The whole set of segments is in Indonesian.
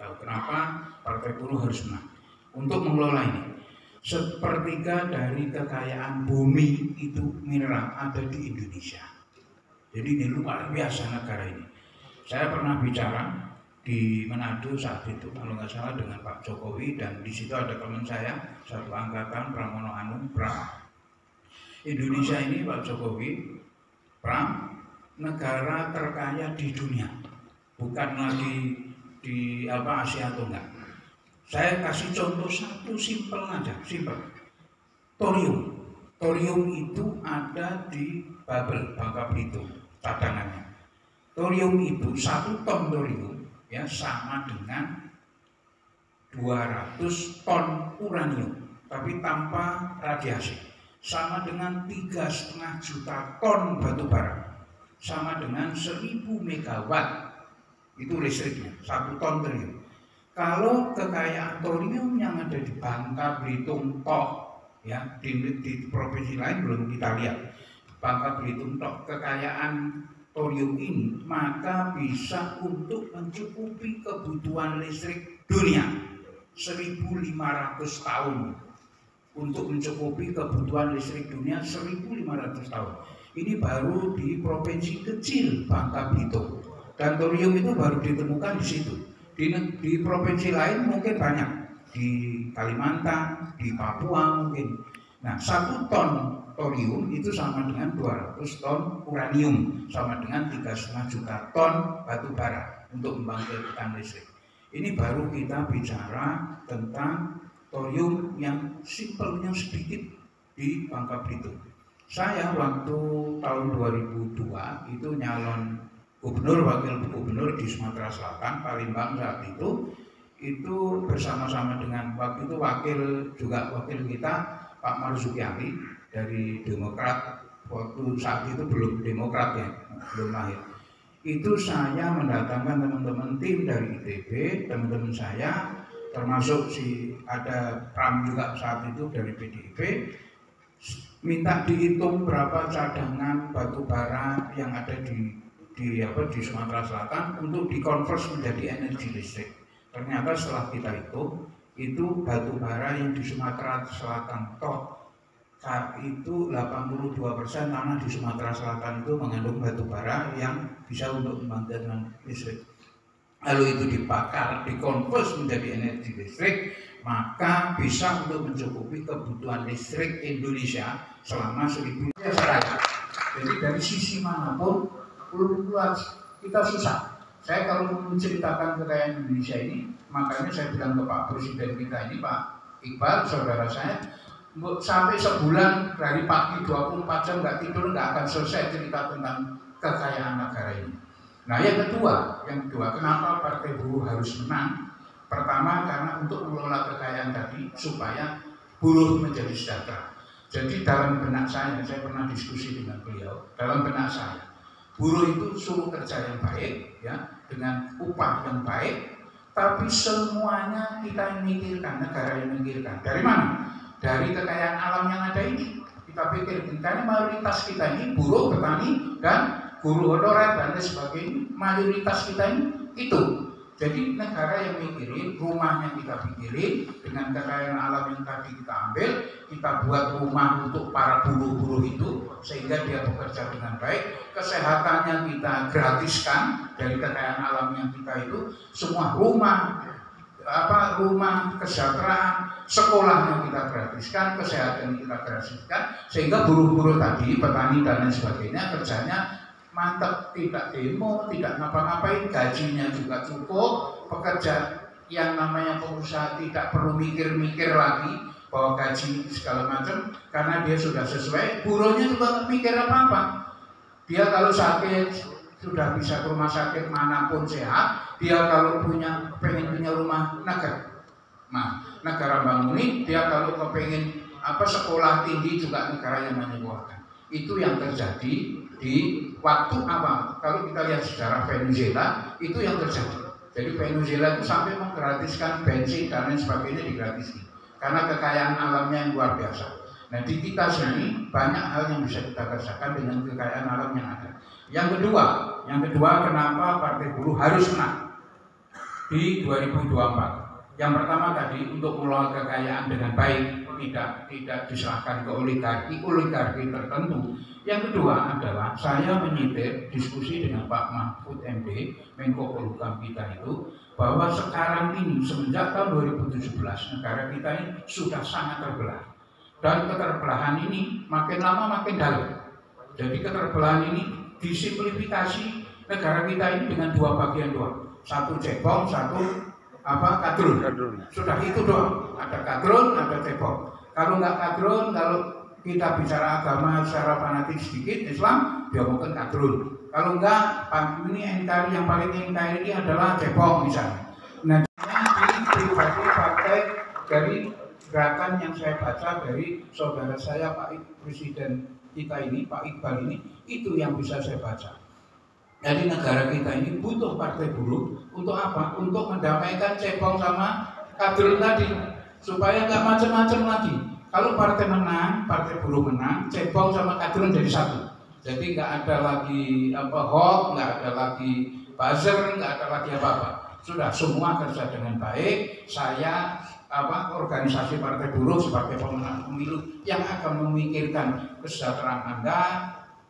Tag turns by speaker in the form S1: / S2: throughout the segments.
S1: tahu kenapa Partai Buruh harus menang untuk mengelola ini. Sepertiga dari kekayaan bumi itu mineral ada di Indonesia. Jadi ini luar biasa negara ini. Saya pernah bicara di Manado saat itu kalau nggak salah dengan Pak Jokowi, dan di situ ada teman saya satu angkatan, Pramono Anung Pram. Indonesia ini Pak Jokowi, Pram, negara terkaya di dunia, bukan lagi di Asia atau enggak. Saya kasih contoh satu simpel aja, simpel. Thorium. Thorium itu ada di Babel, Bangka Belitung, cadangannya. Thorium itu 1 ton thorium ya sama dengan 200 ton uranium, tapi tanpa radiasi. Sama dengan 3,5 juta ton batu bara, sama dengan 1000 megawatt itu listriknya, 1 ton thorium. Kalau kekayaan thorium yang ada di Bangka Belitung tok, ya di provinsi lain belum kita lihat, Bangka Belitung tok kekayaan thorium ini, maka bisa untuk mencukupi kebutuhan listrik dunia 1.500 tahun. Untuk mencukupi kebutuhan listrik dunia 1.500 tahun. Ini baru di provinsi kecil Bangka Belitung, dan thorium itu baru ditemukan di situ. Di provinsi lain mungkin banyak, di Kalimantan, di Papua mungkin. Nah, 1 ton thorium itu sama dengan 200 ton uranium, sama dengan 3,5 juta ton batu bara untuk membangkitkan listrik. Ini baru kita bicara tentang thorium yang simpelnya sedikit di Bangka Belitung. Saya waktu tahun 2002 itu nyalon gubernur, wakil gubernur di Sumatera Selatan, Palembang saat itu bersama-sama dengan waktu itu wakil kita Pak Marzuki Ali dari Demokrat, waktu saat itu belum Demokrat ya, belum lahir. Itu saya mendatangkan teman-teman tim dari ITB, teman-teman saya, termasuk ada Pram juga saat itu dari PDIP, minta dihitung berapa cadangan batu bara yang ada di Sumatera Selatan untuk dikonvers menjadi energi listrik. Ternyata setelah kita hitung, itu batu bara yang di Sumatera Selatan saat itu 82% tanah di Sumatera Selatan itu mengandung batu bara yang bisa untuk membangkitkan listrik. Lalu itu dibakar, dikonvers menjadi energi listrik, maka bisa untuk mencukupi kebutuhan listrik Indonesia selama 1000 tahun. Jadi dari sisi manapun kita susah. Saya kalau menceritakan kekayaan Indonesia ini, makanya saya bilang ke Pak Presiden kita ini, Pak Iqbal, saudara saya, sampai sebulan dari pagi 24 jam nggak tidur, nggak akan selesai cerita tentang kekayaan negara ini. Nah, yang kedua, kenapa Partai Buruh harus menang? Pertama, karena untuk mengelola kekayaan tadi supaya buruh menjadi sejahtera. Jadi dalam benak saya pernah diskusi dengan beliau, dalam benak saya, buruh itu suruh kerja yang baik, ya, dengan upah yang baik, tapi semuanya kita yang mikirkan, negara yang mikirkan. Dari mana? Dari kekayaan alam yang ada ini. Kita pikirkan, karena mayoritas kita ini buruh, petani, dan guru honorer dan lain sebagainya, mayoritas kita ini itu. Jadi negara yang mikirin, rumahnya kita pikirin, dengan kekayaan alam yang tadi kita ambil, kita buat rumah untuk para buruh-buruh itu sehingga dia bekerja dengan baik, kesehatannya kita gratiskan dari kekayaan alam yang kita itu, semua rumah kesejahteraan, sekolahnya kita gratiskan, kesehatan kita gratiskan, sehingga buruh-buruh tadi, petani dan lain sebagainya kerjanya mantap, tidak demo, tidak ngapa-ngapain, gajinya juga cukup, pekerja yang namanya pengusaha tidak perlu mikir-mikir lagi bahwa gaji segala macam, karena dia sudah sesuai. Buruhnya juga nggak mikir apa-apa, dia kalau sakit sudah bisa ke rumah sakit manapun sehat, dia kalau pengen punya rumah negara bangunin, dia kalau kepengen sekolah tinggi juga negara yang menyekolahkan. Itu yang terjadi di waktu awal. Kalau kita lihat sejarah Venezuela, itu yang terjadi. Jadi Venezuela itu sampai menggratiskan bensin dan lain sebagainya, digratiskan karena kekayaan alamnya yang luar biasa. Nah, di kita sini banyak hal yang bisa kita kerjakan dengan kekayaan alam yang ada. Yang kedua, kenapa Partai Buruh harus menang? di 2024. Yang pertama tadi untuk mengelola kekayaan dengan baik, tidak diserahkan ke oligarki tertentu. Yang kedua adalah saya menyitir diskusi dengan Pak Mahfud MD, Menko Polhukam kita itu, bahwa sekarang ini semenjak tahun 2017 negara kita ini sudah sangat terbelah, dan keterbelahan ini makin lama makin dalam. Jadi keterbelahan ini disimplifikasi negara kita ini dengan dua bagian doang, satu cebong, satu kadrun. Sudah itu doang, ada kadrun, ada cebong. Kalau nggak kadrun, kalau kita bicara agama secara fanatik sedikit Islam, dia mungkin kadrun. Kalau enggak, ini NKRI yang paling NKRI ini adalah cebong misalnya. Nah, di pribadi partai dari gerakan yang saya baca dari saudara saya Pak Presiden kita ini, Pak Iqbal ini, itu yang bisa saya baca. Jadi negara kita ini butuh partai buruh untuk apa? Untuk mendamaikan cebong sama kadrun tadi, supaya nggak macam-macam lagi. Kalau partai menang, partai buruh menang, cebong sama kadrun jadi satu. Jadi nggak ada lagi hoax, nggak ada lagi buzzer, nggak ada lagi apa-apa. Sudah semua kerja dengan baik. Saya organisasi partai buruh sebagai pemenang pemilu yang akan memikirkan kesejahteraan Anda,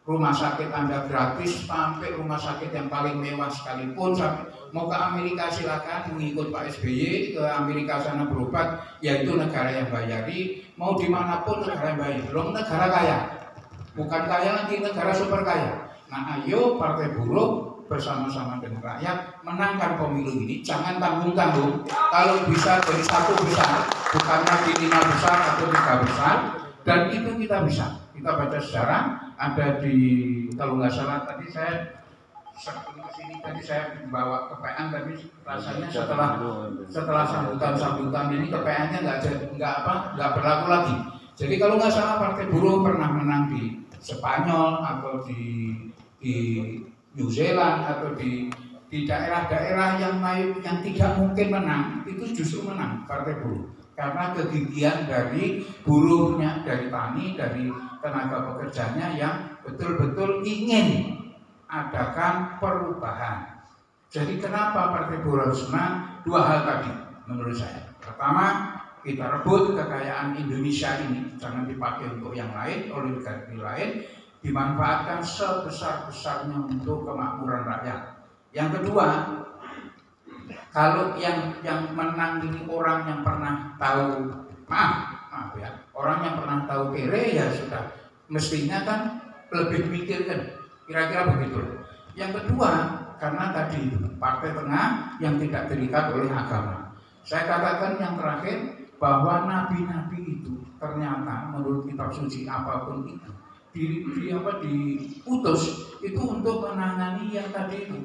S1: rumah sakit Anda gratis sampai rumah sakit yang paling mewah sekalipun, sampai mau ke Amerika silakan mengikut Pak SBY ke Amerika sana berobat, yaitu negara yang bayari, mau dimanapun negara yang bayari, belum negara kaya, bukan kaya lagi, negara super kaya. Nah ayo partai buruh bersama-sama dengan rakyat menangkan pemilu ini, jangan tanggung-tanggung. Kalau bisa dari satu besar, bukan lagi 5 besar atau 3 besar, dan itu kita bisa. Kita baca sejarah, ada di, kalau nggak salah tadi saya sebelum kesini tadi saya bawa KPN, tapi rasanya setelah sambutan ini KPN-nya nggak berlaku lagi. Jadi kalau nggak salah partai buruh pernah menang di Spanyol atau di New Zealand atau di daerah-daerah yang tidak mungkin menang, itu justru menang partai buruh karena kegigihan dari buruhnya, dari tani, dari tenaga pekerjanya yang betul-betul ingin adakan perubahan. Jadi kenapa partai buruh harus menang? 2 hal tadi menurut saya. Pertama, kita rebut kekayaan Indonesia ini, jangan dipakai untuk yang lain, oligarki lain, dimanfaatkan sebesar-besarnya untuk kemakmuran rakyat. Yang kedua, kalau yang menang ini orang yang pernah tahu, maaf ya, orang yang pernah tahu kere, ya sudah, mestinya kan lebih mikirkan, kira-kira begitu. Yang kedua, karena tadi partai tengah yang tidak terikat oleh agama. Saya katakan yang terakhir bahwa nabi-nabi itu ternyata menurut kitab suci apapun itu diutus itu untuk menangani yang tadi itu,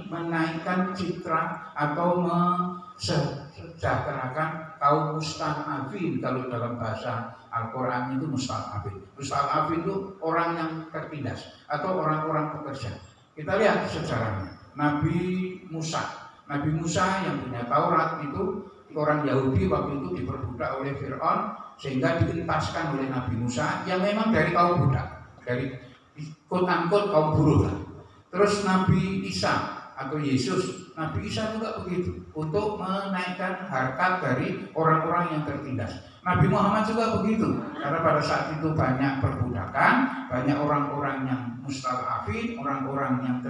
S1: menaikkan citra atau mensejahterakan kaum mustad'afin. Kalau dalam bahasa Al-Quran itu mustad'afin. Mustad'afin itu orang yang tertindas atau orang-orang pekerja. Kita lihat sejarahnya. Nabi Musa yang punya Taurat itu orang Yahudi waktu itu diperbudak oleh Fir'aun sehingga dientaskan oleh Nabi Musa yang memang dari kaum budak, dari quote-unquote kaum buruh. Terus Nabi Isa atau Yesus, Nabi Isa juga begitu untuk menaikkan harkat dari orang-orang yang tertindas. Nabi Muhammad juga begitu, karena pada saat itu banyak perbudakan, banyak orang-orang yang mustad'afin, orang-orang yang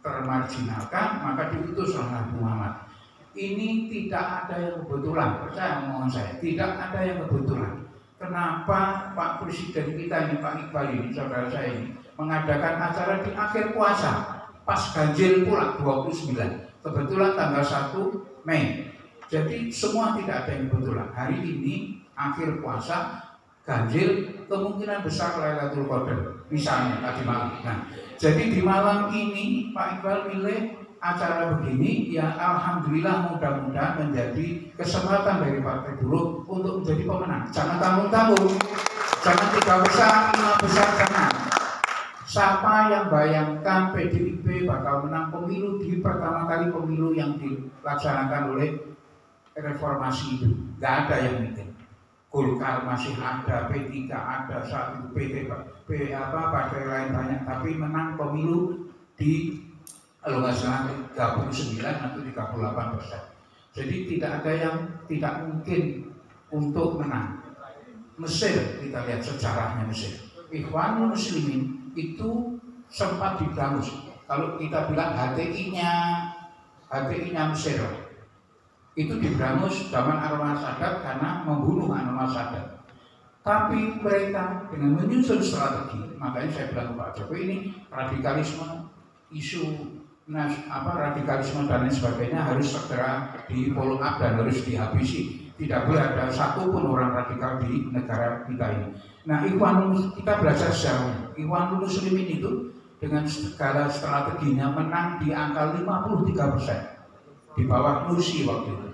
S1: termarginalkan, maka diutuslah Nabi Muhammad. Ini tidak ada yang kebetulan, percaya omongan saya, tidak ada yang kebetulan. Kenapa Pak Presiden kita ini, Pak Iqbal ini, saudara saya ini, mengadakan acara di akhir puasa, pas ganjil pula 29, kebetulan tanggal 1 Mei. Jadi semua tidak ada yang kebetulan. Hari ini akhir puasa, ganjil, kemungkinan besar Lailatul Qadar, misalnya tadi malam. Nah, jadi di malam ini Pak Iqbal milih acara begini, ya alhamdulillah, mudah-mudahan menjadi kesempatan dari partai buruh untuk menjadi pemenang. Jangan tanggung-tanggung, jangan 3 besar, 5 besar, jangan. Siapa yang bayangkan PDIP bakal menang pemilu di pertama kali pemilu yang dilaksanakan oleh reformasi itu? Gak ada yang mikir. Golkar masih ada, P3 ada, saat itu partai lain banyak, tapi menang pemilu di kalau nggak salah 39 atau 38%. Jadi tidak ada yang tidak mungkin untuk menang. Mesir, kita lihat sejarahnya Mesir. Ikhwanul Muslimin itu sempat diberangus. Kalau kita bilang HTI-nya Mesir, itu diberangus zaman Anwar Sadat karena membunuh Anwar Sadat. Tapi mereka dengan menyusun strategi, makanya saya bilang ke Pak Jokowi, ini radikalisme, isu radikalisme dan lain sebagainya harus segera di follow up dan harus dihabisi. Tidak boleh ada satupun orang radikal di negara kita ini. Nah, kita belajar sejarahnya. Ikhwanul Muslimin itu dengan segala strateginya menang di angka 53%, di bawah Nursi waktu itu.